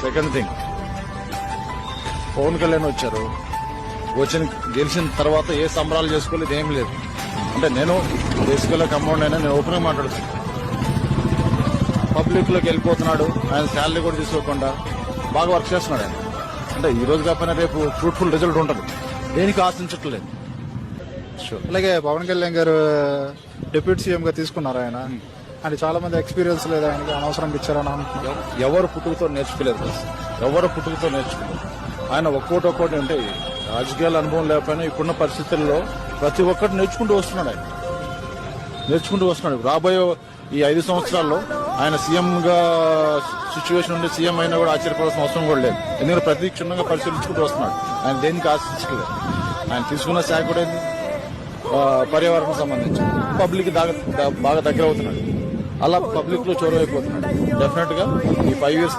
Second thing, Pawan Kalyan వచ్చారు, గెలిచిన తర్వాత ఏ సంబరాలు చేసుకోలేదు, ఏం లేదు. అంటే నేను బేసికల్గా కంపౌండ్ అయినా నేను ఓపెన్గా మాట్లాడుతున్నాను. పబ్లిక్ లోకి వెళ్ళిపోతున్నాడు, ఆయన శాలరీ కూడా తీసుకోకుండా బాగా వర్క్ చేస్తున్నాడు ఆయన. అంటే ఈ రోజు కాకపోయినా రేపు ఫ్రూట్ఫుల్ రిజల్ట్ ఉంటుంది, దేనికి ఆశించట్లేదు. అలాగే పవన్ కళ్యాణ్ గారు డిప్యూటీ సీఎం గా తీసుకున్నారు ఆయన. అంటే చాలా మంది ఎక్స్పీరియన్స్ లేదు ఆయనకి, అనవసరంగా ఇచ్చారని అనుకుంటున్నాను. ఎవరు పుట్టుకతో నేర్చుకోలేదు, ఎవరు పుట్టుకతో నేర్చుకోలేదు. ఆయన ఒక్కోటి ఉంటాయి. రాజకీయాల అనుభవం లేకపోయినా ఇప్పుడున్న పరిస్థితుల్లో ప్రతి ఒక్కటి నేర్చుకుంటూ వస్తున్నాడు. రాబోయే ఈ 5 సంవత్సరాల్లో ఆయన సీఎం గా సిచ్యువేషన్ ఉండి సీఎం అయినా కూడా ఆశ్చర్యపోవాల్సిన అవసరం కూడా లేదు. ఎందుకంటే ప్రతి క్షుణ్ణంగా పరిశీలించుకుంటూ వస్తున్నాడు. ఆయన దేనికి ఆశించలేదు. ఆయన తీసుకున్న శాఖ కూడా పర్యావరణం సంబంధించి పబ్లిక్ బాగా దగ్గర అవుతున్నాడు. అలా పబ్లిక్ లో చొరవైపోతున్నాడు. డెఫినెట్ గా ఈ 5 years